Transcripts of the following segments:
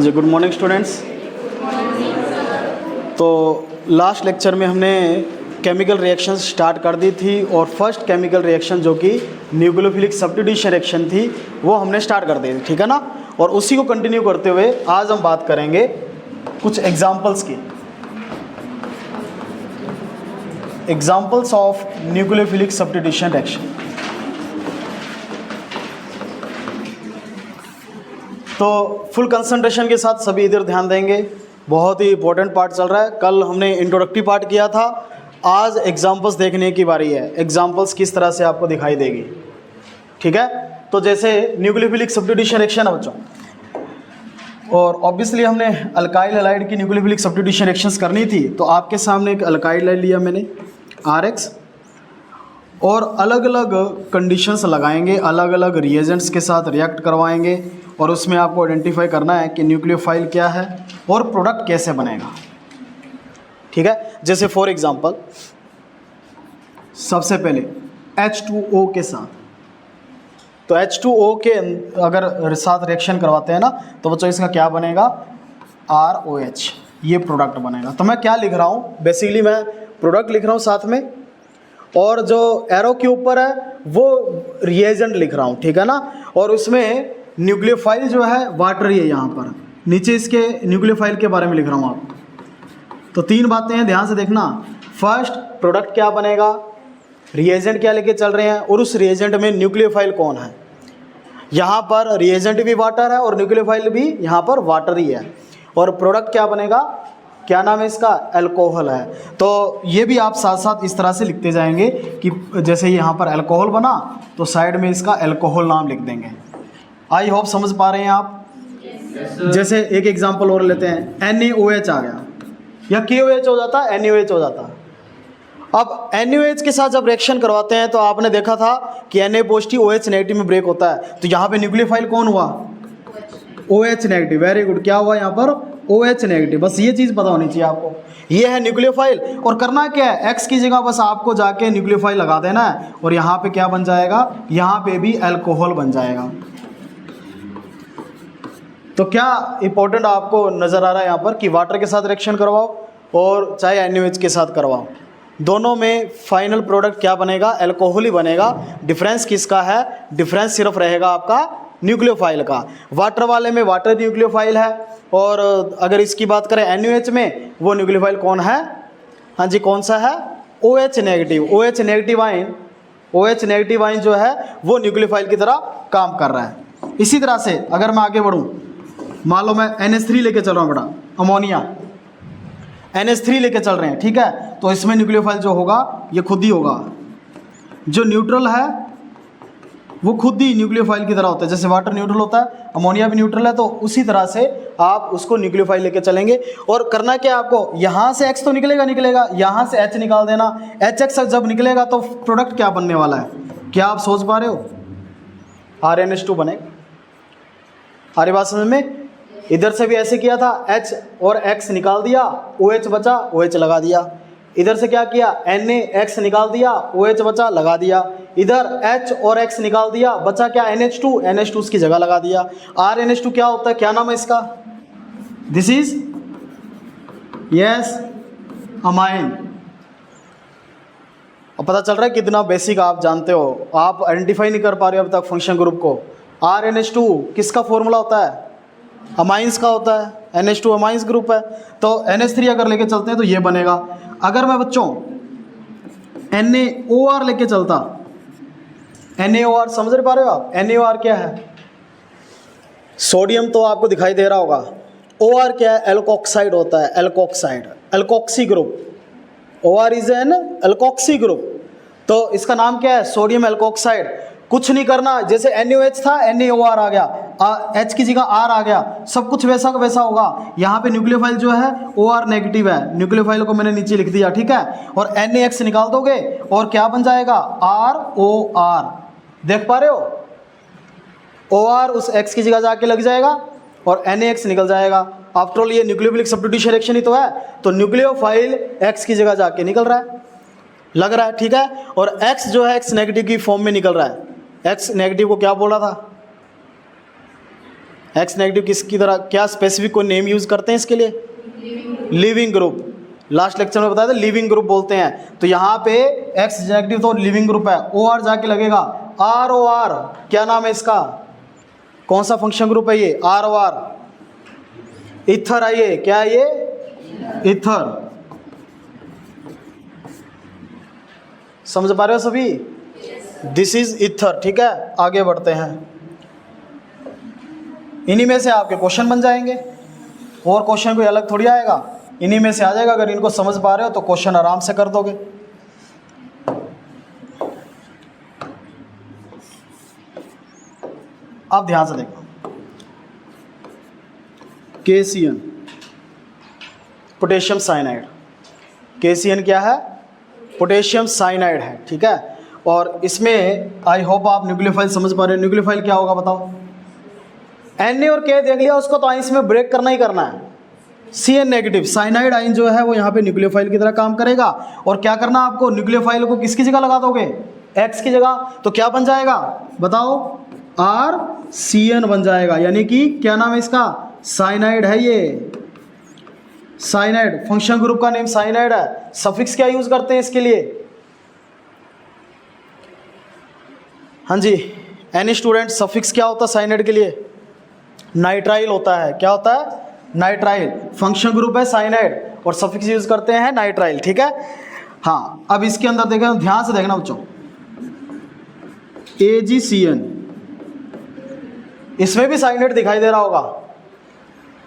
हाँ जी, good morning students. तो last lecture में हमने केमिकल रिएक्शन स्टार्ट कर दी थी और फर्स्ट केमिकल रिएक्शन जो कि न्यूक्लियोफिलिक सब्स्टिट्यूशन रिएक्शन थी वो हमने स्टार्ट कर दी थी, ठीक है ना। और उसी को कंटिन्यू करते हुए आज हम बात करेंगे कुछ एग्जाम्पल्स की, examples of nucleophilic substitution reaction. तो फुल कंसंट्रेशन के साथ सभी इधर ध्यान देंगे, बहुत ही इंपॉर्टेंट पार्ट चल रहा है। कल हमने इंट्रोडक्टरी पार्ट किया था, आज एग्जाम्पल्स देखने की बारी है। एग्जाम्पल्स किस तरह से आपको दिखाई देगी, ठीक है। तो जैसे न्यूक्लियोफिलिक सब्स्टिट्यूशन रिएक्शन है बच्चों, और ऑब्वियसली हमने अल्काइल हैलाइड की न्यूक्लियोफिलिक सब्स्टिट्यूशन रिएक्शंस करनी थी। तो आपके सामने एक अल्काइल ले लिया मैंने RX, और अलग अलग कंडीशंस लगाएंगे, अलग अलग रिएजेंट्स के साथ रिएक्ट करवाएंगे, और उसमें आपको आइडेंटिफाई करना है कि न्यूक्लियोफाइल क्या है और प्रोडक्ट कैसे बनेगा, ठीक है। जैसे फॉर एग्जांपल सबसे पहले H2O के साथ, तो H2O के अगर साथ रिएक्शन करवाते हैं ना, तो बच्चों इसका क्या बनेगा, ROH, ये प्रोडक्ट बनेगा। तो मैं क्या लिख रहा हूँ, बेसिकली मैं प्रोडक्ट लिख रहा हूँ साथ में, और जो एरो के ऊपर है वो रिएजेंट लिख रहा हूँ, ठीक है ना। और उसमें न्यूक्लियोफाइल जो है वाटरी है, यहाँ पर नीचे इसके न्यूक्लियोफाइल के बारे में लिख रहा हूँ आप। तो तीन बातें हैं, ध्यान से देखना। फर्स्ट, प्रोडक्ट क्या बनेगा, रिएजेंट क्या लेके चल रहे हैं, और उस रिएजेंट में न्यूक्लियोफाइल कौन है। यहाँ पर रिएजेंट भी वाटर है और न्यूक्लियोफाइल भी यहाँ पर वाटर ही है, और प्रोडक्ट क्या बनेगा, क्या नाम है इसका, अल्कोहल है। तो ये भी आप साथ साथ इस तरह से लिखते जाएंगे कि जैसे यहाँ पर अल्कोहल बना तो साइड में इसका अल्कोहल नाम लिख देंगे। आई होप समझ पा रहे हैं आप। जैसे एक एग्जांपल और लेते हैं, NaOH आ गया, या KOH हो जाता, NaOH हो जाता। अब NaOH के साथ जब रिएक्शन करवाते हैं तो आपने देखा था कि Na पॉजिटिव OH नेगेटिव में ब्रेक होता है। तो यहाँ पे न्यूक्लियोफाइल कौन हुआ, OH नेगेटिव। वेरी गुड, क्या हुआ यहाँ पर, OH नेगेटिव। बस ये चीज़ पता होनी चाहिए आपको, ये है न्यूक्लियोफाइल। और करना क्या है, X की जगह बस आपको जाके न्यूक्लियोफाइल लगा देना है, और यहाँ पे क्या बन जाएगा, यहाँ पे भी अल्कोहल बन जाएगा। तो क्या इंपॉर्टेंट आपको नज़र आ रहा है यहाँ पर कि वाटर के साथ रिएक्शन करवाओ और चाहे NaOH के साथ करवाओ, दोनों में फाइनल प्रोडक्ट क्या बनेगा, अल्कोहल ही बनेगा। डिफरेंस किसका है, डिफरेंस सिर्फ रहेगा आपका न्यूक्लियोफाइल का। वाटर वाले में वाटर न्यूक्लियोफाइल है, और अगर इसकी बात करें NaOH में, वो न्यूक्लियोफाइल कौन है, हाँ जी कौन सा है, OH negative. OH negative ion जो है वो न्यूक्लियोफाइल की तरह काम कर रहा है। इसी तरह से अगर मैं आगे बढ़ूँ, मान लो मैं NH3 लेके चल रहा हूँ बेटा, अमोनिया NH3 लेके चल रहे हैं, ठीक है। तो इसमें न्यूक्लियोफाइल जो होगा ये खुद ही होगा, जो न्यूट्रल है वो खुद ही न्यूक्लियोफाइल की तरह होता है। जैसे वाटर न्यूट्रल होता है, अमोनिया भी न्यूट्रल है, तो उसी तरह से आप उसको न्यूक्लियोफाइल लेके चलेंगे। और करना क्या आपको, यहाँ से X तो निकलेगा, यहाँ से H निकाल देना। HX जब निकलेगा तो प्रोडक्ट क्या बनने वाला है, क्या आप सोच पा रहे हो, RNH2 बनेगा। आ रही बात समझ में। इधर से भी ऐसे किया था, H और X निकाल दिया, OH बचा, OH लगा दिया। इधर से क्या किया, NaX निकाल दिया, OH बचा, लगा दिया। इधर H और X निकाल दिया, बचा क्या, NH2 उसकी जगह लगा दिया। RNH2 क्या होता है, क्या नाम है इसका, दिस इज यस अमाइन। अब पता चल रहा है कितना बेसिक आप जानते हो, आप आइडेंटिफाई नहीं कर पा रहे हो अब तक फंक्शन ग्रुप को। RNH2 किसका फॉर्मूला होता है, अमाइंस का होता है, NH2 अमाइंस ग्रुप है। तो NH3 अगर लेके चलते हैं तो ये बनेगा। अगर मैं बच्चों NaOR लेके चलता, NaOR समझ पा रहे हो आप, NaOR क्या है, सोडियम तो आपको दिखाई दे रहा होगा। OR क्या है, एल्कोक्साइड होता है, alkoxide, alkoxy group. OR is an alkoxy group. तो इसका नाम क्या है, सोडियम एल्कोक्साइड। कुछ नहीं करना, जैसे NaOH था NaOR आ गया, H की जगह R आ गया, सब कुछ वैसा का वैसा होगा। यहाँ पे न्यूक्लियोफाइल जो है OR नेगेटिव है, न्यूक्लियोफाइल को मैंने नीचे लिख दिया, ठीक है। और NaX निकाल दोगे और क्या बन जाएगा, ROR। देख पा रहे हो, OR उस X की जगह जाके लग जाएगा और NaX निकल जाएगा। आफ्टर ऑल ये न्यूक्लियोफिलिक सब्स्टिट्यूशन रिएक्शन ही तो है, तो न्यूक्लियोफाइल X की जगह जाके निकल रहा है, लग रहा है, ठीक है। और X जो है X नेगेटिव की फॉर्म में निकल रहा है। X नेगेटिव को क्या बोला था, एक्स नेगेटिव किसकी तरह, क्या स्पेसिफिक कोई नेम यूज़ करते हैं इसके लिए? Leaving group. लास्ट लेक्चर में बताया था लिविंग ग्रुप बोलते हैं। तो यहाँ पे एक्स नेगेटिव तो लिविंग ग्रुप है, ओ आर जाके लगेगा, आर ओ आर क्या नाम है इसका, कौन सा फंक्शन ग्रुप है ये? आर ओ आर, इथर है ये, क्या है ये? इथर। समझ पा रहे हो सभी? This is ether. ठीक है, आगे बढ़ते हैं। इन्हीं में से आपके क्वेश्चन बन जाएंगे, और क्वेश्चन कोई अलग थोड़ी आएगा, इन्हीं में से आ जाएगा। अगर इनको समझ पा रहे हो तो क्वेश्चन आराम से कर दोगे। आप ध्यान से देखो, KCN पोटेशियम साइनाइड, KCN क्या है? पोटेशियम साइनाइड है। ठीक है, और इसमें आई होप आप न्यूक्लियोफाइल समझ पा रहे हो। न्यूक्लियोफाइल क्या होगा बताओ? Na और K देख लिया, उसको तो आइंस में ब्रेक करना ही करना है। Cn नेगेटिव साइनाइड आइन जो है वो यहाँ पे न्यूक्लियोफाइल की तरह काम करेगा। और क्या करना आपको, न्यूक्लियोफाइल को किसकी जगह लगा दोगे? X की जगह। तो क्या बन जाएगा बताओ? RCN बन जाएगा, यानी कि क्या नाम है इसका? साइनाइड है ये, साइनाइड। फंक्शन ग्रुप का नेम साइनाइड है। सफिक्स क्या यूज करते हैं इसके लिए? हाँ जी, एनी स्टूडेंट, सफिक्स क्या होता है साइनाइड के लिए? नाइट्राइल होता है। क्या होता है? नाइट्राइल। फंक्शन ग्रुप है साइनाइड और सफिक्स यूज करते हैं नाइट्राइल। ठीक है, हाँ। अब इसके अंदर देखना, ध्यान से देखना बच्चों, AgCN, इसमें भी साइनाइड दिखाई दे रहा होगा।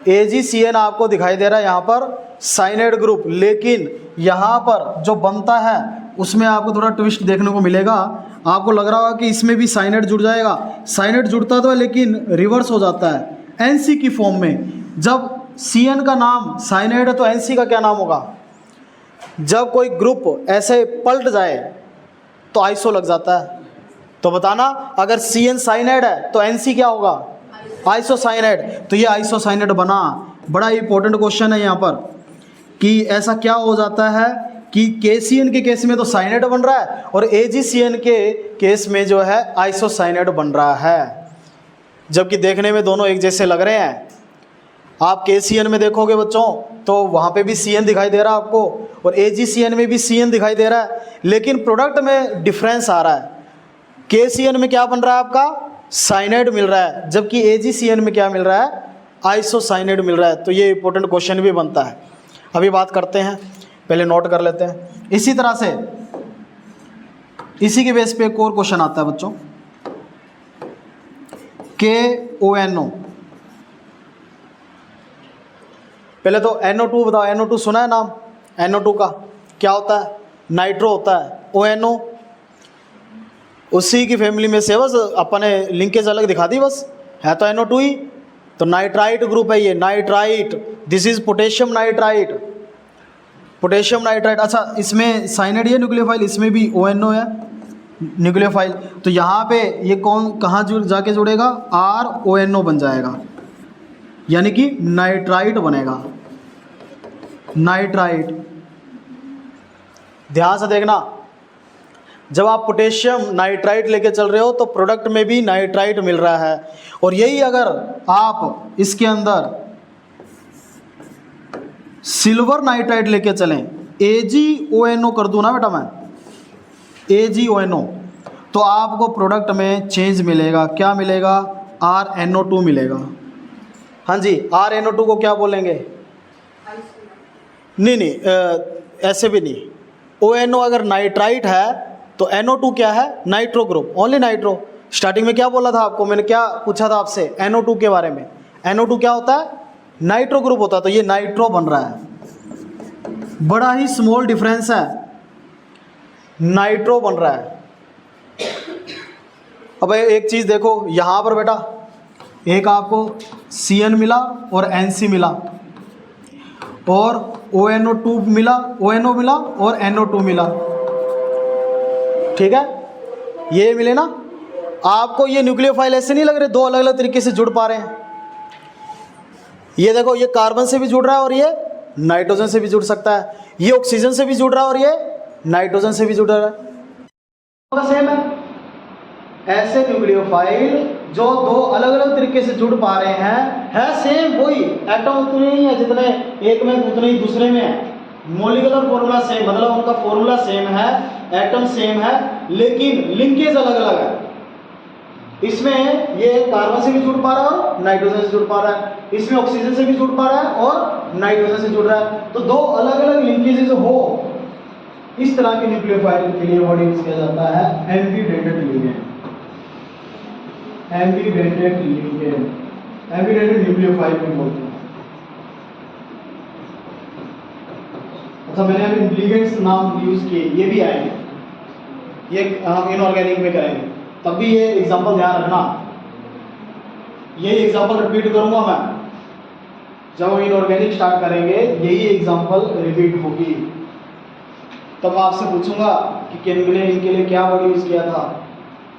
AgCN आपको दिखाई दे रहा है यहाँ पर साइनाइड ग्रुप, लेकिन यहाँ पर जो बनता है उसमें आपको थोड़ा ट्विस्ट देखने को मिलेगा। आपको लग रहा होगा कि इसमें भी साइनाइड जुड़ जाएगा। साइनाइड जुड़ता तो है लेकिन रिवर्स हो जाता है NC की फॉर्म में। जब CN का नाम साइनाइड है तो NC का क्या नाम होगा? जब कोई ग्रुप ऐसे पलट जाए तो आइसो लग जाता है। तो बताना, अगर CN साइनाइड है तो NC क्या होगा? आइसोसाइनाइड। तो ये आइसोसाइनाइड बना। बड़ा इंपॉर्टेंट क्वेश्चन है यहाँ पर कि ऐसा क्या हो जाता है कि KCN के केस में तो साइनाइड बन रहा है और AgCN के केस में जो है आइसोसाइनाइड बन रहा है, जबकि देखने में दोनों एक जैसे लग रहे हैं। आप KCN में देखोगे बच्चों तो वहाँ पे भी CN दिखाई दे रहा है आपको, और AgCN में भी CN दिखाई दे रहा है, लेकिन प्रोडक्ट में डिफरेंस आ रहा है। KCN में क्या बन रहा है आपका? साइनाइड मिल रहा है, जबकि AgCN में क्या मिल रहा है? आइसोसाइनाइड मिल रहा है। तो ये इंपॉर्टेंट क्वेश्चन भी बनता है। अभी बात करते हैं, पहले नोट कर लेते हैं। इसी तरह से इसी के बेस पे एक और क्वेश्चन आता है बच्चों, KONO। पहले तो NO2 बताओ। NO2 सुना है नाम? NO2 का क्या होता है? नाइट्रो होता है। ONO उसी की फैमिली में से, बस अपने लिंकेज अलग दिखा दी, बस है तो NO2 ही। तो नाइट्राइट ग्रुप है ये, nitrite. This is potassium nitrite, potassium nitrite. अच्छा, इसमें साइनाइड है न्यूक्लियोफाइल, इसमें भी ONO है न्यूक्लियोफाइल। तो यहाँ पे ये कौन कहाँ जाके जुड़ेगा? RONO बन जाएगा, यानी कि नाइट्राइट बनेगा, नाइट्राइट। ध्यान से देखना, जब आप पोटेशियम नाइट्राइट लेके चल रहे हो तो प्रोडक्ट में भी नाइट्राइट मिल रहा है। और यही अगर आप इसके अंदर सिल्वर नाइट्राइट लेके चलें, AgONO कर दूं ना बेटा मैं, AgONO, तो आपको प्रोडक्ट में चेंज मिलेगा। क्या मिलेगा? RNO2 मिलेगा। हाँ जी, RNO2 को क्या बोलेंगे? नहीं, ऐसे भी नहीं। ONO अगर नाइट्राइट है तो NO2 क्या है? Nitro group, only nitro. Starting में क्या बोला था आपको, मैंने क्या पूछा था आपसे NO2 के बारे में? NO2 क्या होता है? नाइट्रो ग्रुप होता है। तो ये नाइट्रो बन रहा है, बड़ा ही स्मॉल डिफरेंस है, नाइट्रो बन रहा है। अब एक चीज़ देखो यहाँ पर बेटा, एक आपको CN मिला और NC मिला, और ONO2 मिला, ONO मिला और NO2 मिला। ठीक है, ये मिले ना आपको। ये न्यूक्लियोफाइल ऐसे नहीं लग रहे, दो अलग अलग तरीके से जुड़ पा रहे हैं। ये देखो, ये कार्बन से भी जुड़ रहा है और ये नाइट्रोजन से भी जुड़ सकता है, ये ऑक्सीजन से भी जुड़ रहा है और ये नाइट्रोजन से भी जुड़ रहा है। सेम है। ऐसे न्यूक्लियोफाइल जो दो अलग अलग तरीके से जुड़ पा रहे हैं, है सेम वही, एटम उतने ही है जितने एक में उतने ही दूसरे में है, मॉलिक्यूलर फॉर्मूला सेम, मतलब उनका फॉर्मूला सेम है, एटम सेम है, लेकिन लिंकेज अलग अलग है। इसमें ये कार्बन से भी जुड़ पा रहा है और नाइट्रोजन से जुड़ पा रहा है, इसमें ऑक्सीजन से भी जुड़ पा रहा है और नाइट्रोजन से जुड़ रहा है। तो दो अलग अलग लिंकेजेस हो, इस तरह के न्यूक्लियोफाइल के लिए वर्ड यूज किया जाता है ambidentate ligand. Ambidentate ligand, ambidentate nucleophile भी बोलते हैं। अच्छा, मैंने अभी लिगेंड्स नाम यूज किए, ये भी आएंगे, ये हम इनऑर्गेनिक में करेंगे, तब भी ये एग्जांपल ध्यान रखना। ये एग्जांपल रिपीट करूंगा मैं, जब हम इनऑर्गेनिक स्टार्ट करेंगे यही एग्जांपल रिपीट होगी। तब आपसे पूछूंगा कि मैंने इनके लिए क्या वर्ड यूज किया था,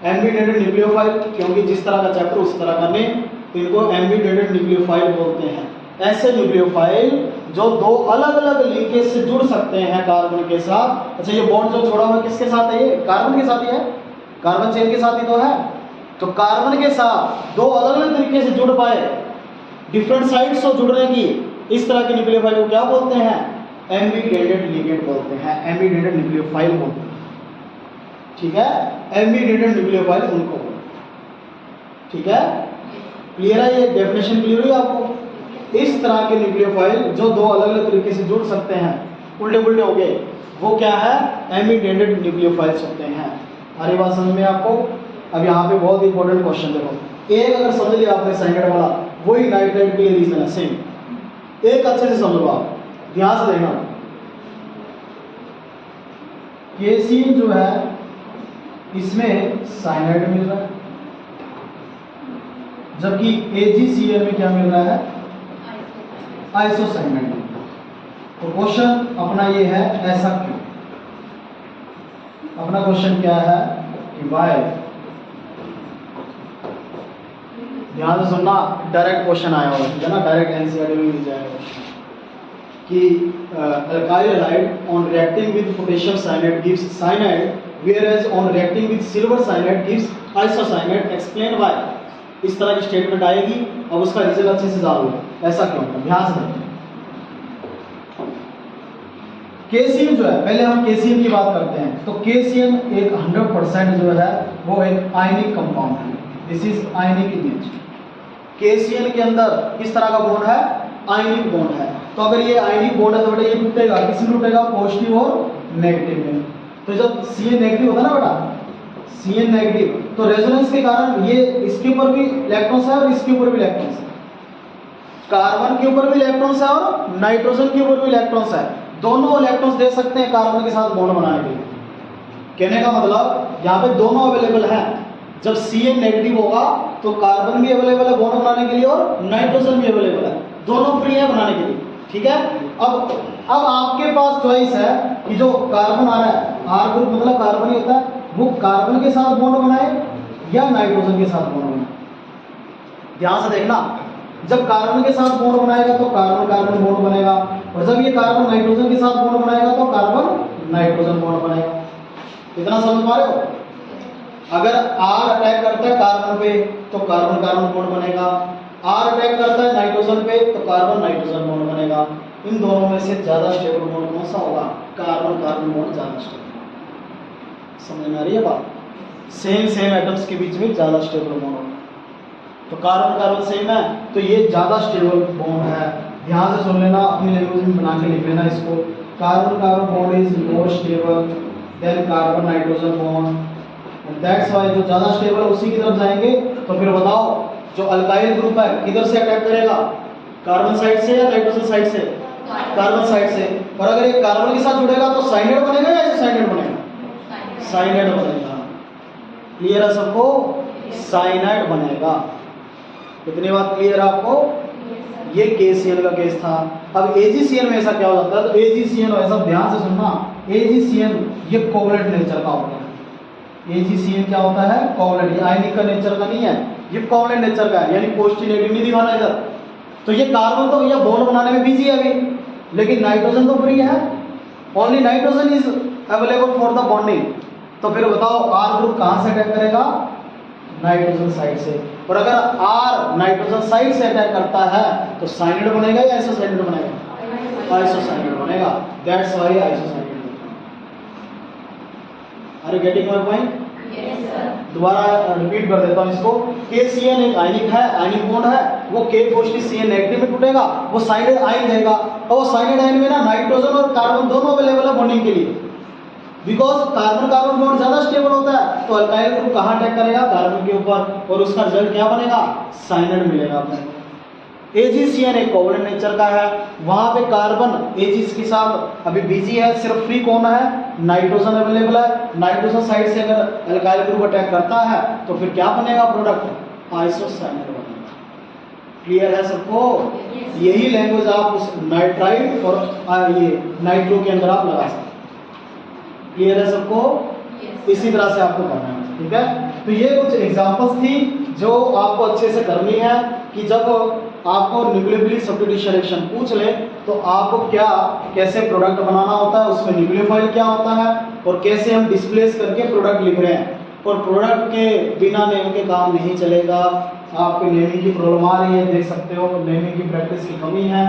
एम्बिडेंटेड न्यूक्लियोफाइल, क्योंकि जिस तरह का चैप्टर उस तरह का नेम, तो इनको एम्बिडेंटेड न्यूक्लियोफाइल बोलते हैं। ऐसे न्यूक्लियोफाइल जो दो अलग अलग लिंकेज से जुड़ सकते हैं कार्बन के साथ। अच्छा, ये बॉन्ड जो छोड़ा हुआ किसके साथ है, ये कार्बन के साथ ही है, कार्बन चेन के साथ ही तो है। तो कार्बन के साथ दो अलग अलग तरीके से जुड़ पाए, डिफरेंट साइड्स से जुड़ने की, इस तरह के न्यूक्लियोफाइल को क्या बोलते हैं, एम्बिडेंटेड लिगेंड बोलते हैं, एम्बिडेंटेड न्यूक्लियोफाइल बोलते हैं। ठीक है, एम्बिडेंटेड न्यूक्लियोफाइल उनको, ठीक है, क्लियर है, ये डेफिनेशन क्लियर हुई आपको। इस तरह के न्यूक्लियोफाइल जो दो अलग अलग तरीके से जुड़ सकते हैं, उल्टे पुल्टे हो गए, वो क्या है, एम्बिडेंटेड न्यूक्लियोफाइल्स होते हैं। हमारी बात समझ में आपको। अब यहाँ पे बहुत इंपॉर्टेंट क्वेश्चन देखो, एक अगर समझ लिया आपने साइनाइड वाला, वही नाइट्राइट के लिए रीजन है सेम। एक अच्छे से समझ लो आप, ध्यान से देखना, केसीन जो है इसमें साइनाइड मिल रहा है, जबकि AgCl में क्या मिल रहा है, आइसोसाइनाइड। तो क्वेश्चन अपना ये है, ऐसा क्यों। अपना क्वेश्चन क्या है कि वाई, ध्यान से सुनना, डायरेक्ट क्वेश्चन आया हुआ है ना, डायरेक्ट एनसीईआरटी में मिल जाएगा कि alkyl halide on reacting with potassium cyanide gives cyanide, whereas on reacting with silver cyanide gives isocyanide, explain why. इस तरह की स्टेटमेंट आएगी, अब उसका रीजन अच्छे से जान लो, ऐसा क्यों होता है, ध्यान से देखो। केसीएन जो है, पहले हम केसीएन की बात करते हैं, तो केसीएन एक 100% जो है वो एक आयनिक कंपाउंड है, this is ionic in nature. KCN के अंदर किस तरह का बॉन्ड है, आयनिक बॉन्ड है। तो अगर ये आयनिक बॉन्ड है तो बेटा ये टूटेगा, किसमें टूटेगा, पॉजिटिव और नेगेटिव में। तो जब Cn नेगेटिव होता है ना बेटा, Cn नेगेटिव, तो रेजोनेंस के कारण ये इसके ऊपर भी इलेक्ट्रॉन्स है और इसके ऊपर भी इलेक्ट्रॉन्स है, कार्बन के ऊपर भी इलेक्ट्रॉन्स है और नाइट्रोजन के ऊपर भी इलेक्ट्रॉन्स है, दोनों इलेक्ट्रॉन्स दे सकते हैं कार्बन के साथ बॉन्ड बनाने के लिए। कहने का मतलब यहाँ पे दोनों अवेलेबल है। जब Cn नेगेटिव होगा तो कार्बन भी अवेलेबल है बॉन्ड बनाने के लिए और नाइट्रोजन भी अवेलेबल है, दोनों फ्री है बनाने के लिए। ठीक है, अब आपके पास चॉइस है कि जो कार्बन आ रहा है, R ग्रुप मतलब कार्बन ही होता है, वो कार्बन के साथ बॉन्ड बनाए या नाइट्रोजन के साथ बॉन्ड बनाए। ध्यान से देखना, जब कार्बन के साथ बॉन्ड बनाएगा तो कार्बन कार्बन बॉन्ड बनेगा, और जब ये कार्बन नाइट्रोजन के साथ बॉन्ड बनाएगा तो कार्बन नाइट्रोजन बॉन्ड बनेगा। इतना समझ पा रहे हो। अगर R अटैक करता है कार्बन पे तो कार्बन कार्बन बॉन्ड बनेगा, R अटैक करता है नाइट्रोजन पे तो कार्बन नाइट्रोजन बॉन्ड बनेगा। इन दोनों में से ज्यादा स्टेबल बॉन्ड कौन सा होगा, कार्बन कार्बन बॉन्ड ज्यादा स्टेबल। समझ में आ रही है बात, सेम एटम्स के बीच में ज्यादा स्टेबल बॉन्ड होगा। तो कार्बन कार्बन सेम है तो ये ज्यादा स्टेबल बॉन्ड है। ध्यान से सुन लेना, अपनी लैंग्वेज में बना के लिख लेना इसको, carbon carbon bond is more stable then carbon nitrogen bond, and that's why जो ज्यादा स्टेबल है उसी की तरफ जाएंगे। तो फिर बताओ जो अल्काइल ग्रुप है किधर से अटैक करेगा, कार्बन साइड से या नाइट्रोजन साइड से, कार्बन साइड से। और अगर ये कार्बन के साथ जुड़ेगा तो साइनाइड बनेगा या आइसोसाइनाइड बनेगा, साइनाइड बनेगा। क्लियर है सबको, साइनाइड बनेगा। इतनी बात क्लियर है आपको। ये KCl का केस था। अब AgCl में ऐसा क्या हो जाता है, तो AgCl ऐसा ध्यान से सुनना, AgCl ये कोवलेंट नेचर का होता है। AgCl क्या होता है, कोवलेंट, ये आयनिक का नेचर का नहीं है, ये कोवलेंट नेचर का है, यानी पॉजिटिव नेगेटिव नहीं दिखाना इधर। तो ये कार्बन तो भैया बॉन्ड बनाने में बिजी है अभी, लेकिन नाइट्रोजन तो फ्री है, only nitrogen is available for the bonding. तो फिर बताओ R ग्रुप कहां से अटैक करेगा, नाइट्रोजन साइड से। और अगर R नाइट्रोजन साइड से अटैक करता है तो साइनाइड बनेगा या आइसोसाइनाइड बनेगा? आइसोसाइनाइड बनेगा। That's why isocyanide. Are you getting my point? Yes sir. दोबारा रिपीट कर देता हूँ इसको। KCN एक आयनिक है, आयनिक बॉन्ड है, वो K पॉजिटिव Cn नेगेटिव में टूटेगा, वो साइनाइड आयन देगा। और वो साइनाइड आयन में ना नाइट्रोजन और कार्बन दोनों अवेलेबल है बॉन्डिंग के लिए। बिकॉज कार्बन कार्बन बॉन्ड ज्यादा स्टेबल होता है, तो अल्काइल ग्रुप कहाँ अटैक करेगा? कार्बन के ऊपर, और उसका रिजल्ट क्या बनेगा? साइनाइड मिलेगा अपने को। AgCN एक कोवलेंट नेचर का है, वहां पे कार्बन Ag के साथ अभी बिजी है, सिर्फ फ्री कौन है? नाइट्रोजन अवेलेबल है। नाइट्रोजन साइड से अगर अल्काइल ग्रुप अटैक करता है तो फिर क्या बनेगा प्रोडक्ट? आइसोसाइनाइड बनेगा। क्लियर है सबको? यही लैंग्वेज आप उस नाइट्राइड और ये नाइट्रो के अंदर आप लगा सकते हैं। क्लियर है सबको? इसी तरह से आपको करना है, ठीक है। तो ये कुछ एग्जांपल्स थी जो आपको अच्छे से करनी है कि जब आपको न्यूक्लियोफिलिक सब्स्टिट्यूशन रिएक्शन पूछ ले तो आपको क्या कैसे प्रोडक्ट बनाना होता है, उसमें न्यूक्लियोफाइल क्या होता है और कैसे हम डिस्प्लेस करके प्रोडक्ट लिख रहे हैं। और प्रोडक्ट के बिना नेम के काम नहीं चलेगा। आपको नेमिंग की प्रॉब्लम आ रही है, देख सकते हो नेमिंग की प्रैक्टिस की कमी है,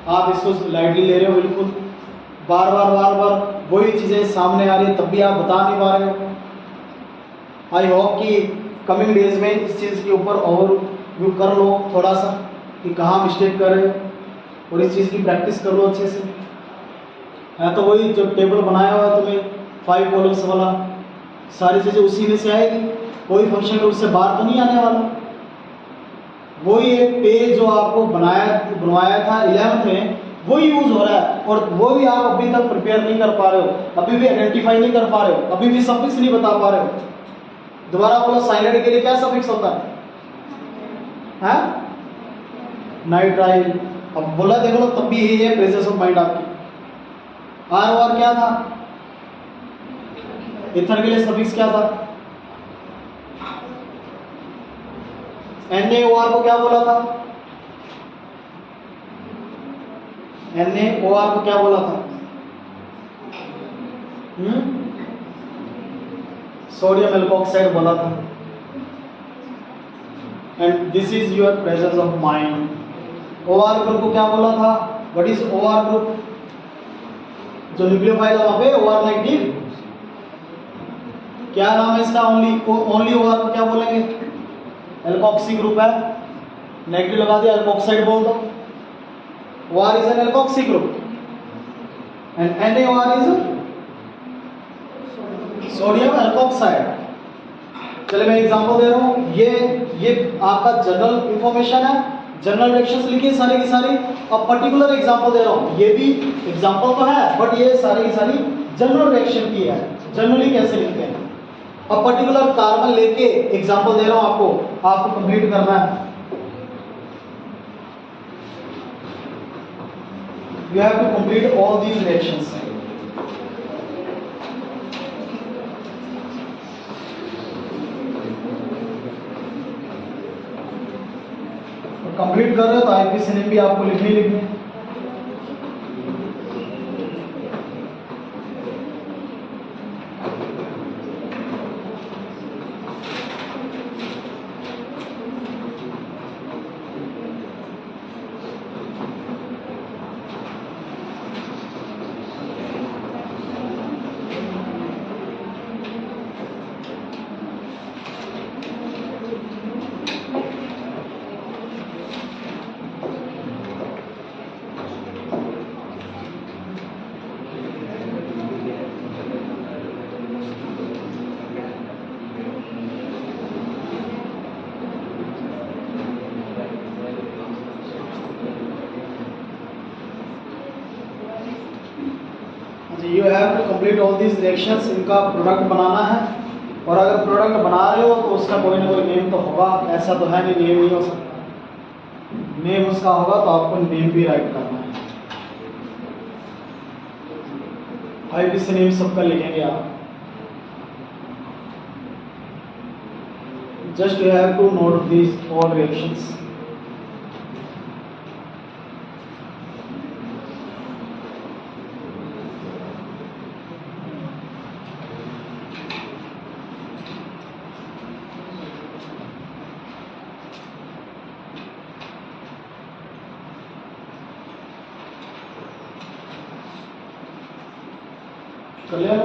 आप इसको लाइटली ले रहे हो बिल्कुल। बार बार वही चीज़ें सामने आ रही है तब भी आप बता नहीं पा रहे हो। आई होप कि कमिंग डेज में इस चीज़ के ऊपर ओवरव्यू कर लो थोड़ा सा कि कहाँ मिस्टेक कर रहे हो, और इस चीज़ की प्रैक्टिस कर लो अच्छे से। है तो वही जो टेबल बनाया हुआ है तुम्हें 5 कॉलम्स वाला, सारी चीज़ें उसी में से आएगी, कोई फंक्शन उससे बाहर तो नहीं आने वाला। वही एक पेज जो आपको बनवाया था 11th में वही यूज हो रहा है, और वो भी आप अभी तक प्रिपेयर नहीं कर पा रहे हो, अभी भी आइडेंटिफाई नहीं कर पा रहे हो, अभी भी सफिक्स नहीं बता पा रहे हो। दोबारा बोलो, साइनाइड के लिए क्या सफिक्स होता है? नाइट्राइल। अब बोला देख लो तब भी यही है प्रेजेंस ऑफ माइंड आपकी। R क्या था? इथर के लिए सफिक्स क्या था? NaOR को क्या बोला था? NaOR को क्या बोला था? सोडियम एल्कोक्साइड बोला था। And this is your presence of mind. OR group को क्या बोला था? What is OR group? जो न्यूक्लियोफाइल है वहां पे OR नेगेटिव, क्या नाम है इसका? ओनली OR को क्या बोलेंगे? एल्कोक्सी ग्रुप है, नेगेटिव लगा दिया, एल्कोक्साइड बोल दो। OR is an alkoxy group and NaOR is sodium alkoxide। चलिए मैं एग्जांपल दे रहा हूँ, ये आपका जनरल इंफॉर्मेशन है, जनरल रिएक्शंस लिखिए सारी की सारी। अब पर्टिकुलर एग्जांपल दे रहा हूँ, ये भी एग्जांपल तो है बट ये सारी की सारी जनरल रिएक्शन की है, जनरली कैसे लिखते हैं। अब पर्टिकुलर कार्बन लेके एग्जांपल दे रहा हूँ आपको कंप्लीट करना है। You have to complete all these reactions। Complete कर रहे हो तो IPCN भी आपको लिखनी है। You have to complete all these reactions। इनका प्रोडक्ट बनाना है, और अगर प्रोडक्ट बना रहे हो तो उसका कोई ना कोई नेम तो होगा, ऐसा तो है नहीं नेम नहीं हो सकता। नेम उसका होगा तो आपको नेम भी राइट करना है। IPCN नेम सबका लिखेंगे आप। Just you have to note these all reactions. कर लिया।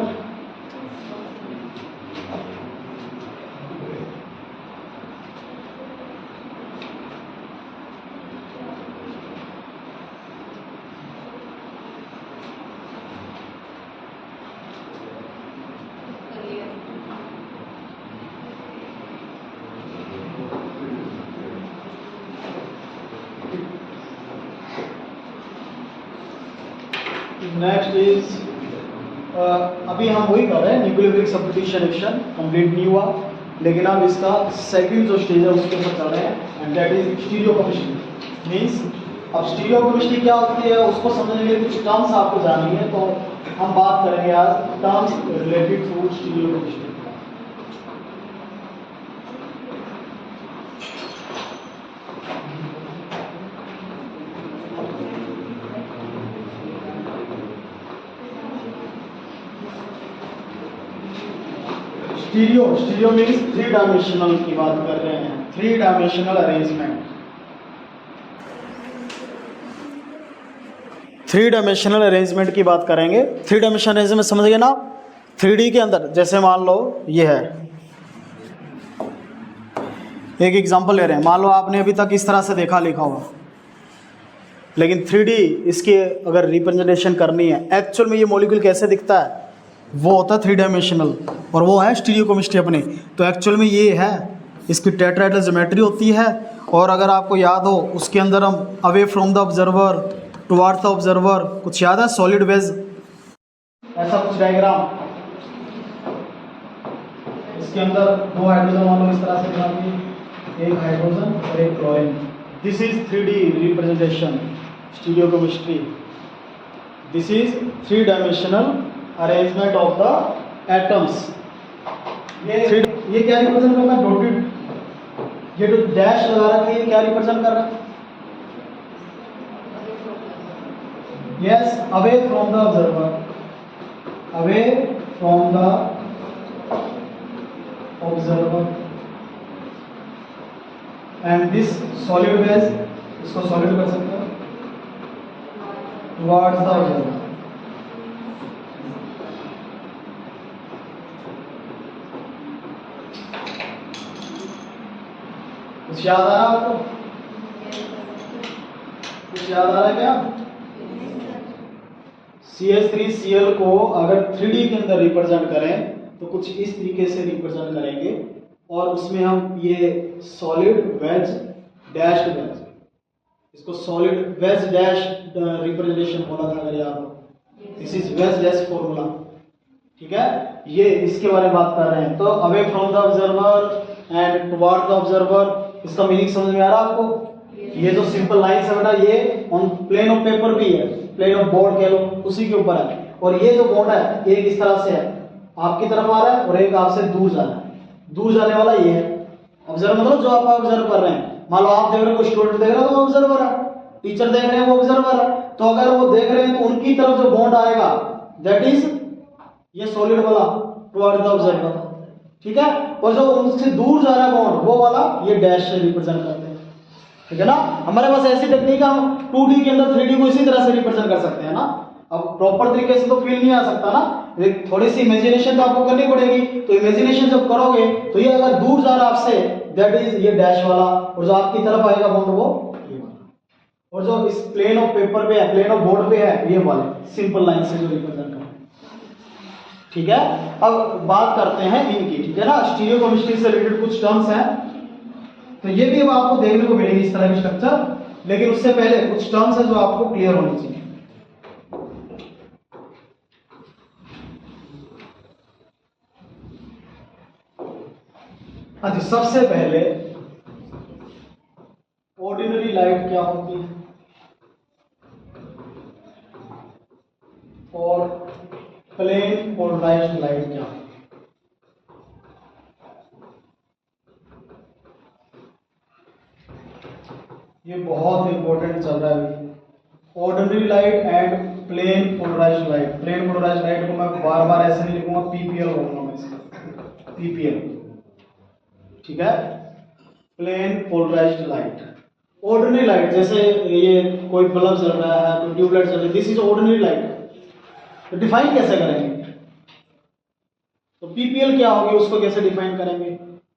नेक्स्ट इज अभी हम वही कर रहे हैं, न्यूक्लियोफिलिक सब्स्टिट्यूशन रिएक्शन कंप्लीट नहीं हुआ, लेकिन अब इसका सेकंड जो स्टेज है उसके ऊपर चल रहे हैं, and that is stereochemistry. Means अब स्टीरियोकेमिस्ट्री क्या होती है उसको समझने के लिए कुछ टर्म्स आपको जाननी है, तो हम बात करेंगे आज terms related to stereochemistry. Stereo means three dimensional की बात कर रहे हैं, three dimensional arrangement. Three dimensional arrangement की बात करेंगे। थ्री डायमेंशनल अरेंजमेंट समझ गए ना? 3D के अंदर जैसे मान लो ये है, एक एग्जांपल ले रहे हैं, मान लो आपने अभी तक इस तरह से देखा लिखा हुआ, लेकिन 3D इसकी अगर रिप्रेजेंटेशन करनी है, एक्चुअल में ये मॉलिक्यूल कैसे दिखता है वो होता है 3 डायमेंशनल, और वो है स्टीरियोकेमिस्ट्री अपनी। तो एक्चुअल में ये है, इसकी टेट्राहेड्रल ज्योमेट्री होती है, और अगर आपको याद हो उसके अंदर हम away from the observer towards the observer, कुछ याद है, सॉलिड वेज, ऐसा कुछ डायग्राम। इसके अंदर दो हाइड्रोजन मान लो इस तरह से बनाते हैं, एक हाइड्रोजन और एक chlorine. This is 3D representation stereochemistry. This is 3 dimensional arrangement of the atoms. ये क्या रिप्रेजेंट कर रहा है? डॉटेड, ये जो डैश लगा रखा है ये क्या रिप्रेजेंट कर रहा है? Yes, away from the observer, away from the observer, and this solid wedge, इसको सॉलिड कर सकते हैं, टुवर्ड्स द ऑब्जर्वर। कुछ याद आ रहा है आपको? कुछ याद आ रहा है क्या? CH3Cl को अगर 3D के अंदर रिप्रेजेंट करें तो कुछ इस तरीके से रिप्रेजेंट करेंगे, और उसमें हम ये सॉलिड वेज डैश्ड वेज, इसको सॉलिड वेज डैश रिप्रेजेंटेशन बोला था अगर याद हो। This is veg dash formula, ठीक है? ये इसके बारे में बात कर रहे हैं। तो away from the observer and toward the observer, इसका मीनिंग समझ में आ रहा है आपको? ये जो सिंपल लाइन है बेटा, ये ऑन प्लेन ऑफ पेपर भी है, प्लेन ऑफ बोर्ड कह लो, उसी के ऊपर है। और ये जो बॉन्ड है एक इस तरह से है, आपकी तरफ आ रहा है, और एक आपसे दूर जा रहा है। दूर जाने वाला ये है ऑब्जर्वर, मतलब जो आप ऑब्जर्व कर रहे हैं। मान लो आप देख रहे हो, कोई स्टूडेंट देख रहा है तो ऑब्जर्वर है, टीचर देख रहे हैं वो ऑब्जर्वर है। तो अगर वो देख रहे हैं तो उनकी तरफ जो बॉन्ड आएगा दैट इज ये सॉलिड वाला टुवर्ड द ऑब्जर्वर, ठीक है? और जो उनसे दूर जा रहा है बॉन्ड, वो वाला ये डैश से रिप्रेजेंट करते हैं, ठीक है ना? हमारे पास ऐसी टेक्निक है, हम 2D के अंदर 3D को इसी तरह से रिप्रेजेंट कर सकते हैं ना। अब प्रॉपर तरीके से तो फील नहीं आ सकता ना, थोड़ी सी इमेजिनेशन तो आपको करनी पड़ेगी। तो इमेजिनेशन जब करोगे तो ये अगर दूर जा रहा है आपसे दैट इज ये डैश वाला, और जो आपकी तरफ आएगा बॉन्ड वो ये वाला, और जो इस प्लेन ऑफ पेपर पे है, प्लेन ऑफ बोर्ड पे है, ये वाले सिंपल लाइन से जो रिप्रेजेंट करते हैं, ठीक है? अब बात करते हैं इनकी, ठीक है ना? स्टीरियोकेमिस्ट्री से रिलेटेड कुछ टर्म्स हैं, तो ये भी अब आपको देखने को मिलेगी इस तरह की स्ट्रक्चर, लेकिन उससे पहले कुछ टर्म्स है जो आपको क्लियर होनी चाहिए। अच्छा, सबसे पहले ऑर्डिनरी लाइट क्या होती है और प्लेन पोलराइज्ड लाइट क्या होती है? ये बहुत इंपॉर्टेंट चल रहा है। Ordinary light and plane polarized light. Plane polarized light को मैं बार बार ऐसे नहीं लिखूंगा, पीपीएल बोलूंगा मैं इसका, पीपीएल, ठीक है? Plane polarized light. Ordinary light, जैसे ये कोई बल्ब जल रहा है, कोई ट्यूबलाइट जल रही है, दिस इज ऑर्डिनरी लाइट। तो डिफाइन कैसे करेंगे? तो पीपीएल क्या होगी उसको कैसे डिफाइन करेंगे,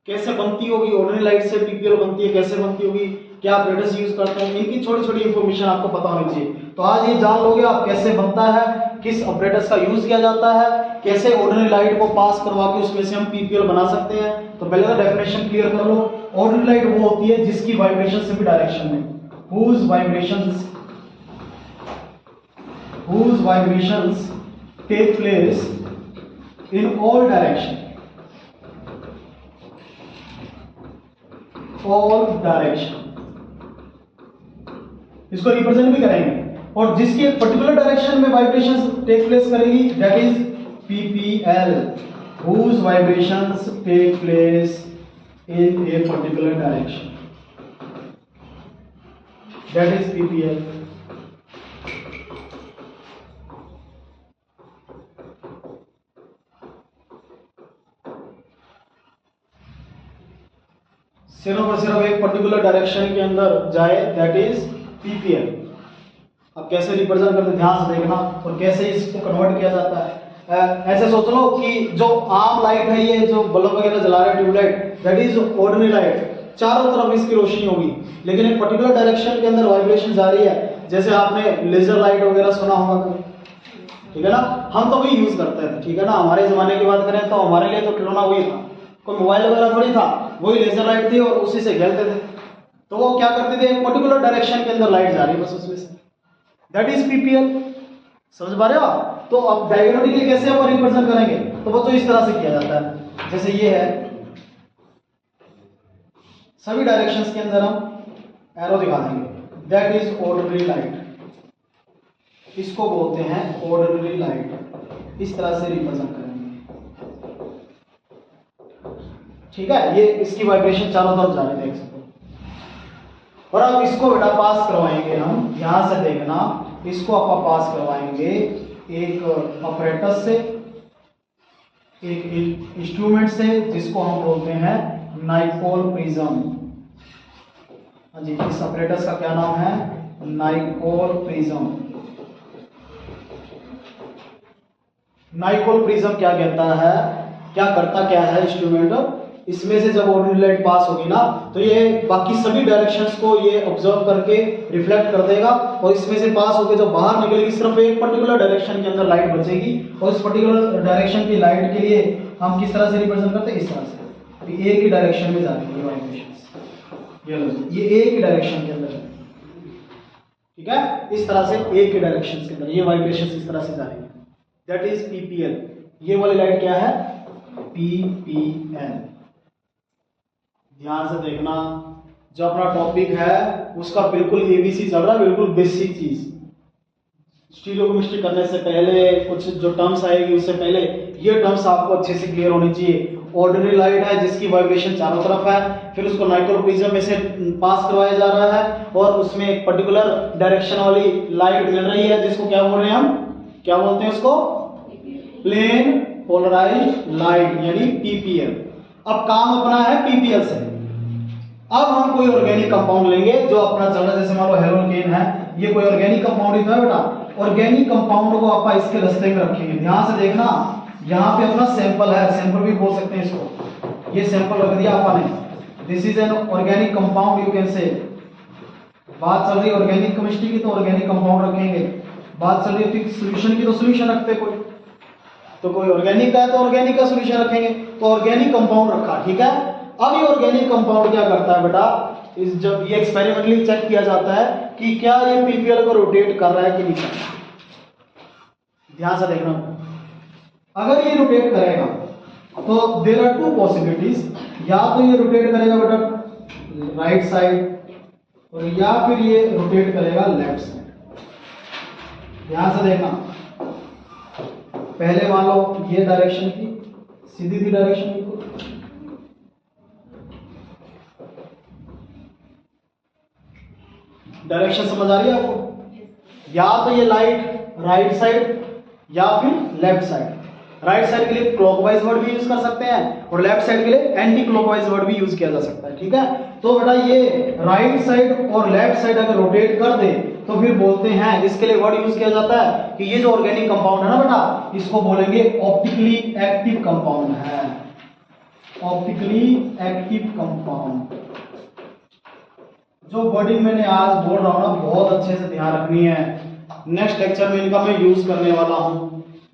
कैसे बनती होगी, ऑर्डिनरी लाइट से पीपीएल बनती है, कैसे बनती होगी, क्या ऑपरेटर्स यूज करते हैं, इनकी छोटी छोटी इंफॉर्मेशन आपको पता होनी चाहिए। तो आज ये जान लोगे आप कैसे बनता है, किस ऑपरेटर्स का यूज किया जाता है, कैसे ऑर्डिनरी लाइट को पास करवा के उसमें से हम पीपीएल बना सकते हैं। तो पहले तो डेफिनेशन क्लियर कर लो। ऑर्डिनरी लाइट वो होती है जिसकी वाइब्रेशन सभी डायरेक्शन में, whose vibrations take place in all direction, इसको रिप्रेजेंट भी करेंगे, और जिसकी एक पर्टिकुलर डायरेक्शन में वाइब्रेशंस टेक प्लेस करेगी that is PPL, whose vibrations take place in a particular direction, that is PPL। सिर्फ और सिर्फ एक पर्टिकुलर डायरेक्शन के अंदर जाए दैट इज पीपीएल। अब कैसे रिप्रेजेंट करते ध्यान से देखना, और कैसे इसको कन्वर्ट किया जाता है। ऐसे सोच लो कि जो आम लाइट है, ये जो बल्ब वगैरह जला रहे हैं tubelight, that is ordinary light, चारों तरफ इसकी रोशनी होगी, लेकिन एक पर्टिकुलर डायरेक्शन के अंदर वाइब्रेशन जा रही है। जैसे आपने लेजर लाइट वगैरह सुना होगा, ठीक है ना, हम तो वही यूज करते हैं, ठीक है ना। हमारे जमाने की बात करें तो हमारे लिए तो खिलौना वही था, कोई मोबाइल वगैरह थोड़ी था, वही लेजर लाइट थी और उसी से खेलते थे। तो वो क्या करते थे, एक पर्टिकुलर डायरेक्शन के अंदर लाइट जा रही है बस उसमें से, दैट इज पीपीएल। समझ पा रहे हो आप? तो अब डायग्रामेटिकली कैसे हम रिप्रेजेंट करेंगे, तो बच्चों इस तरह से किया जाता है। जैसे ये है, सभी डायरेक्शंस के अंदर हम एरो दिखा देंगे, दैट इज ऑर्डिनरी लाइट, इसको बोलते हैं ऑर्डिनरी लाइट। इस तरह से रिप्रेजेंट करेंगे, ठीक है। ये इसकी वाइब्रेशन चारों तरफ जा रही है, देख सकते हो। और अब इसको बेटा पास करवाएंगे हम, यहां से देखना, इसको आप पास करवाएंगे एक ऑपरेटस से, एक इंस्ट्रूमेंट से, जिसको हम बोलते हैं नाइकोल प्रिज्म। हाँ जी, इस ऑपरेटस का क्या नाम है, नाइकोल प्रिज्म। नाइकोल प्रिज्म क्या कहता है, क्या करता क्या है इंस्ट्रूमेंट, इसमें से जब ऑर्डिनरी लाइट पास होगी ना, तो ये बाकी सभी डायरेक्शंस को ये ऑब्जर्व करके रिफ्लेक्ट कर देगा, और इसमें से पास होकर जब बाहर निकलेगी सिर्फ एक पर्टिकुलर डायरेक्शन के अंदर लाइट बचेगी। और इस पर्टिकुलर डायरेक्शन की लाइट के लिए हम किस तरह से रिप्रेजेंट करते हैं, इस तरह से, एक ही डायरेक्शन में जा रही है वाइब्रेशंस, ये एक ही डायरेक्शन के अंदर है, ठीक है। इस तरह से एक ही डायरेक्शन के अंदर ये वाइब्रेशंस इस तरह से जा रही है, दैट इज पीपीएल। ये वाली लाइट क्या है, पीपीएल। ध्यान से देखना, जो अपना टॉपिक है उसका बिल्कुल एबीसी चल रहा है, बिल्कुल बेसिक चीज। स्टीरियोकेमिस्ट्री करने से पहले कुछ जो टर्म्स आएगी उससे पहले ये टर्म्स आपको अच्छे से क्लियर होनी चाहिए। ऑर्डिनरी लाइट है जिसकी वाइब्रेशन चारों तरफ है, फिर उसको नाइकोल प्रिज्म में से पास करवाया जा रहा है, और उसमें एक पर्टिकुलर डायरेक्शन वाली लाइट मिल रही है, जिसको क्या बोल रहे हैं हम, क्या बोलते हैं उसको, प्लेन पोलराइज्ड लाइट, यानी पीपीएल। अब काम अपना है पीपीएल से। अब हम कोई ऑर्गेनिक कंपाउंड लेंगे जो अपना चल रहा है, जैसे मान लो हेलोकेन है, ये कोई ऑर्गेनिक कंपाउंड ही तो है बेटा। ऑर्गेनिक कंपाउंड को आप इसके रास्ते में रखेंगे, ध्यान से देखना, यहाँ पे अपना सैंपल है, सैंपल भी बोल सकते हैं इसको, ये सैंपल रख दिया आपने, this is an organic compound you can say. बात चल रही है ऑर्गेनिक केमिस्ट्री की, तो ऑर्गेनिक कंपाउंड रखेंगे। बात चल रही है सोल्यूशन की, तो सोल्यूशन रखते कोई, तो कोई ऑर्गेनिक का है तो ऑर्गेनिक का सोल्यूशन रखेंगे, तो ऑर्गेनिक कंपाउंड रखा, ठीक है। अब ये ऑर्गेनिक कंपाउंड क्या करता है बेटा, इस जब ये एक्सपेरिमेंटली चेक किया जाता है कि क्या ये पीपीएल को रोटेट कर रहा है कि नहीं कर रहा। ध्यान से देखना, अगर ये रोटेट करेगा तो देयर आर टू पॉसिबिलिटीज, या तो ये रोटेट करेगा बेटा राइट साइड, और या फिर ये रोटेट करेगा लेफ्ट साइड। ध्यान से देखना, पहले मान लो ये डायरेक्शन की, सीधी सी डायरेक्शन की, डायरेक्शन समझ आ रही है आपको। या तो ये लाइट राइट साइड या फिर लेफ्ट साइड। राइट साइड के लिए क्लॉकवाइज वर्ड भी यूज कर सकते हैं, और लेफ्ट साइड के लिए एंटी क्लॉकवाइज वर्ड भी यूज किया जा सकता है, ठीक है। तो बेटा ये राइट साइड और लेफ्ट साइड अगर रोटेट कर दे तो फिर बोलते हैं, इसके लिए वर्ड यूज किया जाता है कि ये जो ऑर्गेनिक कंपाउंड है ना बेटा, इसको बोलेंगे ऑप्टिकली एक्टिव कंपाउंड है, ऑप्टिकली एक्टिव कंपाउंड। जो वर्डिंग मैंने आज बोल रहा हूं ना, बहुत अच्छे से ध्यान रखनी है, नेक्स्ट लेक्चर में इनका मैं यूज करने वाला हूं।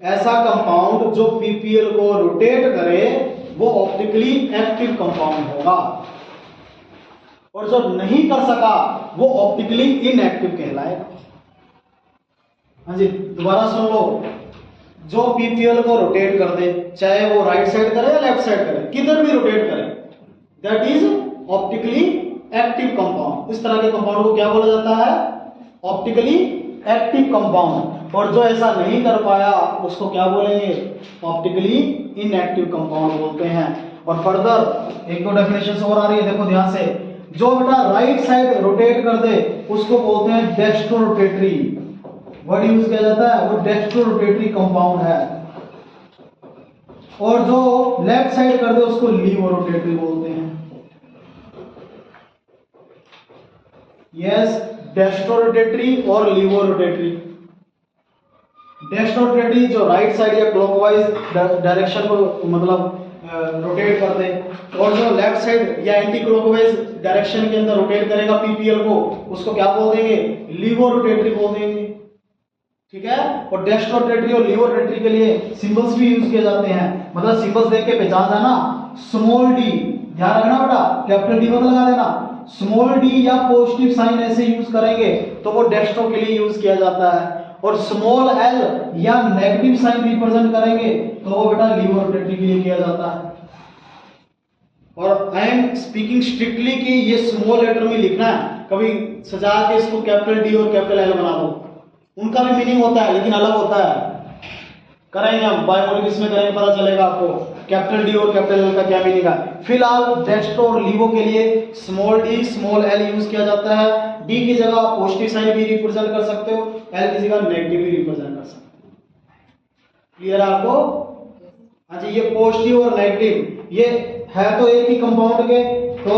ऐसा कंपाउंड जो पीपीएल को रोटेट करे वो ऑप्टिकली एक्टिव कंपाउंड होगा, और जो नहीं कर सका वो ऑप्टिकली इनएक्टिव कहलाएगा। हाँ जी, दोबारा सुन लो, जो पीपीएल को रोटेट कर दे, चाहे वो राइट साइड करे या लेफ्ट साइड करे, किधर भी रोटेट करे, that is optically active compound. इस तरह के कंपाउंड को क्या बोला जाता है? Optically active compound. और जो ऐसा नहीं कर पाया उसको क्या बोलेंगे? ऑप्टिकली इनएक्टिव कंपाउंड बोलते हैं। और फर्दर एक दो डेफिनेशन और आ रही है, देखो ध्यान से। जो बेटा राइट साइड रोटेट कर दे उसको बोलते हैं डेक्स्ट्रो रोटेटरी, वर्ड यूज किया जाता है, वो डेक्स्ट्रो रोटेटरी कंपाउंड है। और जो लेफ्ट साइड कर दे उसको लीवो रोटेटरी बोलते हैं। यस, डेक्स्ट्रो रोटेटरी और लीवो रोटेटरी। डेक्स्ट्रो रोटेटरी जो राइट साइड या क्लॉकवाइज डायरेक्शन को मतलब रोटेट कर दे, और जो लेफ्ट साइड या एंटी क्लॉकवाइज डायरेक्शन के अंदर रोटेट करेगा पीपीएल को, उसको क्या बोल देंगे? लीवो रोटेटरी बोल देंगे। ठीक है। और डेक्स्ट्रो रोटेटरी और लीवो रोटेटरी के लिए सिंबल्स भी यूज किए जाते हैं, मतलब सिंबल्स देख के पहचान जाना। स्मॉल डी, ध्यान रखना बेटा, कैपिटल डी मत लगा देना। स्मॉल डी या पॉजिटिव साइन ऐसे यूज करेंगे तो वो डेक्स्ट्रो के लिए यूज किया जाता है, और स्मॉल एल या नेगेटिव साइन रिप्रेजेंट करेंगे तो वो बेटा लीवो रोटेटरी के लिए किया जाता है। और आई एम स्पीकिंग स्ट्रिक्टली कि ये स्मॉल लेटर में लिखना है, कभी सजा के इसको कैपिटल डी और कैपिटल एल बना दो, उनका भी मीनिंग होता है लेकिन अलग होता है। करेंगे हम बायोमोलिक्स में करेंगे, पता चलेगा आपको कैपिटल डी और कैपिटल एल का क्या मीनिंग है। फिलहाल डेक्स्ट्रो और लीवो के लिए small D small L use किया जाता है। डी की जगह आप पॉजिटिव साइन भी रिप्रेजेंट कर सकते हो, एल की जगह नेगेटिव भी रिप्रेजेंट कर सकते हो। क्लियर है आपको? हाँ जी, ये पॉजिटिव और नेगेटिव ये है तो एक ही कंपाउंड के, तो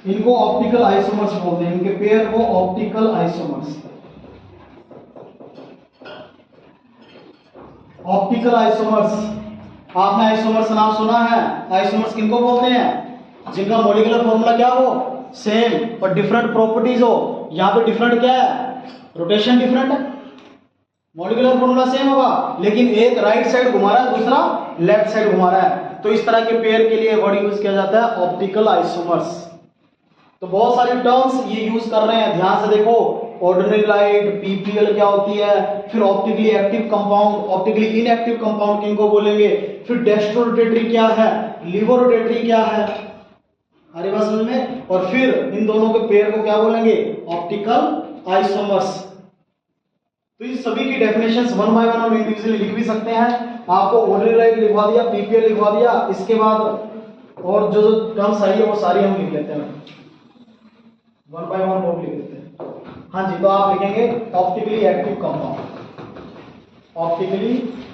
इनको ऑप्टिकल आइसोमर्स बोलते हैं, इनके पेयर को ऑप्टिकल आइसोमर्स। ऑप्टिकल आइसोमर्स, आपने आइसोमर्स नाम सुना है? आइसोमर्स किनको बोलते हैं? जिनका मॉलिक्यूलर फॉर्मूला क्या हो? सेम, और डिफरेंट प्रॉपर्टीज हो। यहां पे डिफरेंट क्या है? रोटेशन डिफरेंट है, मॉलिक्यूलर फॉर्मूला सेम होगा, लेकिन एक राइट साइड घुमा रहा है, दूसरा लेफ्ट साइड घुमा रहा है। तो इस तरह के पेयर के लिए वर्ड यूज किया जाता है ऑप्टिकल आइसोमर्स। तो बहुत सारी टर्म्स ये यूज कर रहे हैं, ध्यान से देखो। ऑर्डिनरी लाइट, पीपीएल क्या होती है, फिर optically active compound, optically inactive compound किनको बोलेंगे, फिर डेक्स्ट्रो रोटेटरी क्या है, लीवो रोटेटरी क्या है, अरे बात समझ में। और फिर इन दोनों के पेयर को क्या बोलेंगे? Optical isomers. तो इस सभी की डेफिनेशंस वन बाय वन हम इंडिविजुअली लिख भी सकते हैं। आपको ऑर्डिनरी लाइट लिखवा दिया, पीपीएल लिखवा दिया, इसके बाद और जो जो टर्म्स आई है वो सारी हम लिख लेते हैं, वन बाय वन वो लिख लेते हैं। हाँ जी, तो आप लिखेंगे optically active compound, optically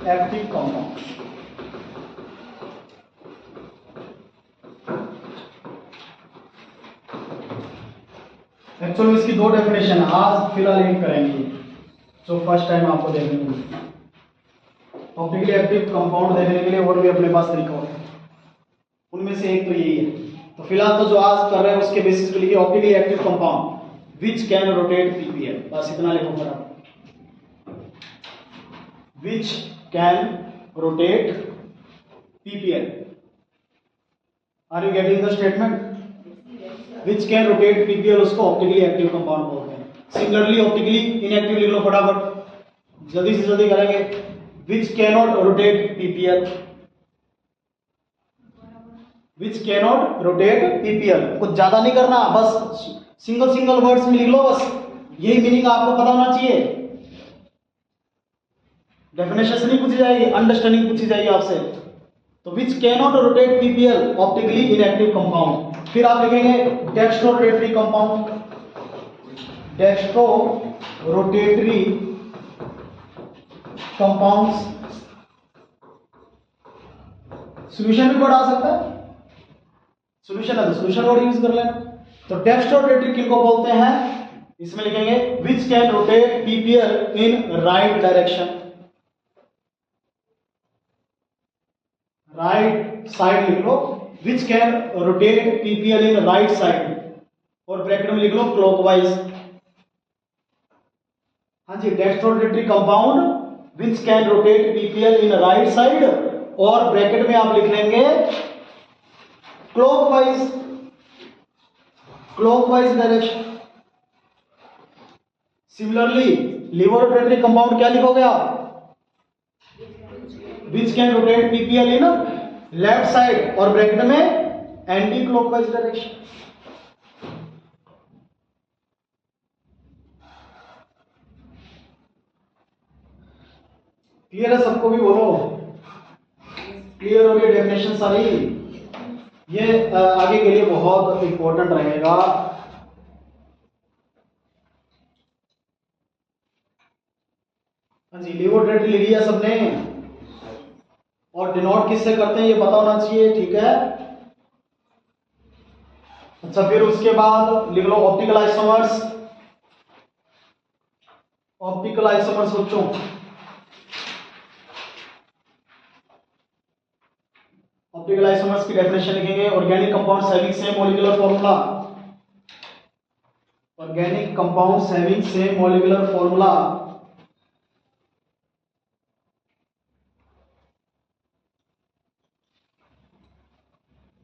active compound. Actually इसकी दो डेफिनेशन है, आज फिलहाल एक करेंगे जो फर्स्ट टाइम आपको देखने को मिलेगा। ऑप्टिकली एक्टिव कंपाउंड देखने के लिए और भी अपने पास तरीका होता है, उनमें से एक तो यही है। तो फिलहाल तो जो आज कर रहे हैं उसके बेसिस पे लिखिए optically active compound which can rotate PPL, बस इतना लिखो फटाफट। Which can rotate PPL, are you getting the statement? Which can rotate PPL उसको ऑप्टिकली एक्टिव कंपाउंड बोलते हैं। सिमिलरली ऑप्टिकली इनएक्टिव लिख लो फटाफट, जल्दी से जल्दी करेंगे। विच कैनॉट रोटेट पीपीएल, विच कैनॉट रोटेट पीपीएल। कुछ ज्यादा नहीं करना, बस सिंगल सिंगल वर्ड्स में लिख लो, बस यही मीनिंग आपको पता होना चाहिए। डेफिनेशन से नहीं पूछी जाएगी, अंडरस्टैंडिंग पूछी जाएगी आपसे। तो which cannot rotate PPL optically inactive compound. फिर आप लिखेंगे dextro rotatory compound, dextro rotatory compounds. Solution भी कोड आ सकता है, सॉल्यूशन है तो सॉल्यूशन वर्ड यूज कर लेना। तो डेक्स्ट्रो रोटेटरी किनको बोलते हैं? इसमें लिखेंगे which can rotate PPL in right direction, right side लिख लो, which can rotate PPL in right side, और ब्रैकेट में लिख लो क्लॉकवाइज। हाँ जी, dextrorotatory compound which can rotate PPL in right side, और ब्रैकेट में आप लिख लेंगे clockwise, clockwise direction. Similarly levorotatory compound क्या लिखोगे आप, which can rotate PPL in left side, और ब्रैकेट में एंटी क्लॉकवाइज डायरेक्शन। क्लियर है सबको? भी बोलो क्लियर हो गई? डेफिनेशन सारी ये आगे के लिए बहुत इंपॉर्टेंट रहेगा। हाँ जी, लिवरोटेटरी लिख लिया सबने, और डिनोट किससे करते हैं ये पता होना चाहिए, ठीक है। अच्छा, फिर उसके बाद लिख लो ऑप्टिकल आइसोमर्स। ऑप्टिकल आइसोमर्स बच्चों, ऑप्टिकल आइसोमर्स की डेफिनेशन लिखेंगे, organic compounds having same molecular formula, organic compounds having same molecular formula,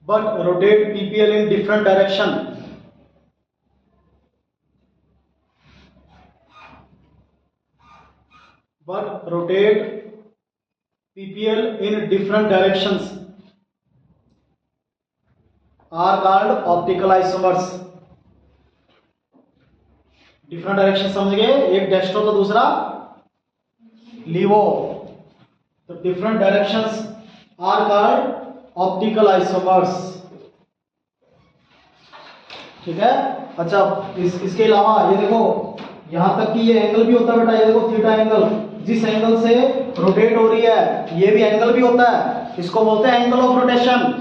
but rotate PPL in different direction, but rotate PPL in different directions are called optical isomers। Different direction समझ गए, एक dextro तो दूसरा laevo, तो different directions are called optical isomers, ठीक है। अच्छा, इसके अलावा ये देखो, यहां तक कि ये एंगल भी होता है बेटा, ये देखो थीटा एंगल, जिस एंगल से रोटेट हो रही है ये भी एंगल भी होता है, इसको बोलते हैं एंगल ऑफ रोटेशन।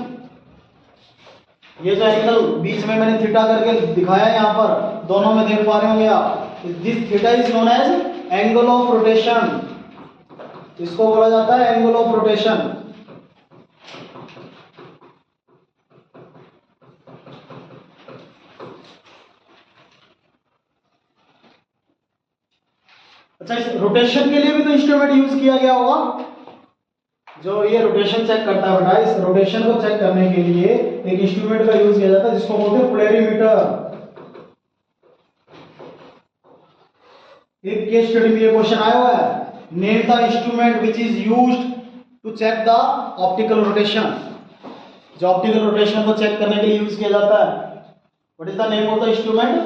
ये जो एंगल बीच में मैंने थीटा करके दिखाया है यहाँ पर, दोनों में देख पा रहे होंगे आप, this theta is known as angle of rotation, इसको बोला जाता है एंगल ऑफ रोटेशन। अच्छा, इस रोटेशन के लिए भी तो इंस्ट्रूमेंट यूज किया गया होगा, जो ये रोटेशन चेक करता है बेटा, इस रोटेशन को चेक करने के लिए एक इंस्ट्रूमेंट का यूज किया जाता है जिसको बोलते हैं पोलैरिमीटर। एक केस स्टडी में ये क्वेश्चन आया हुआ है, name the instrument which is used to check the optical rotation. जो ऑप्टिकल रोटेशन को चेक करने के लिए यूज किया जाता है, what is the name of the instrument?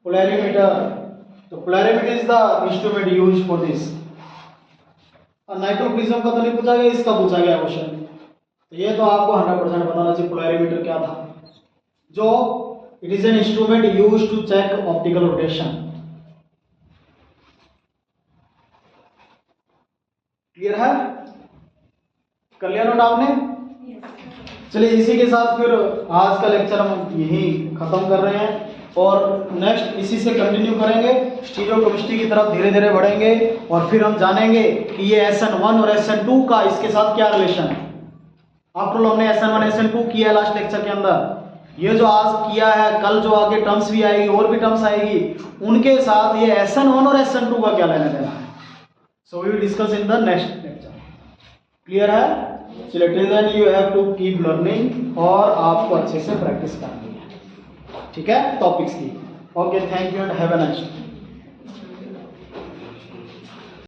Polarimeter. तो polarimeter is the instrument used for this. नाइट्रोप्रिज्म का तो नहीं पूछा गया, इसका पूछा गया क्वेश्चन, तो ये तो आपको 100% बताना चाहिए पोलैरिमीटर क्या था। जो it is an instrument used to check optical rotation. Clear है? कर लिया नोट आपने? चलिए, इसी के साथ फिर आज का लेक्चर हम यही खत्म कर रहे हैं, और नेक्स्ट इसी से कंटिन्यू करेंगे, स्टीरियोकेमिस्ट्री की तरफ धीरे धीरे बढ़ेंगे, और फिर हम जानेंगे कि ये SN1 और SN2 का इसके साथ क्या रिलेशन है। आफ्टर ऑल हमने SN1 SN2 किया है लास्ट लेक्चर के अंदर, ये जो आज किया है, कल जो आगे टर्म्स भी आएगी और भी टर्म्स आएगी, उनके साथ ये SN1 और SN2 का क्या लेना देना है। So we will discuss in the next lecture. Clear है? चलिए, till then you have to keep learning, और आपको अच्छे से प्रैक्टिस करनी है, ठीक है, टॉपिक्स की। Okay, thank you and have a nice day.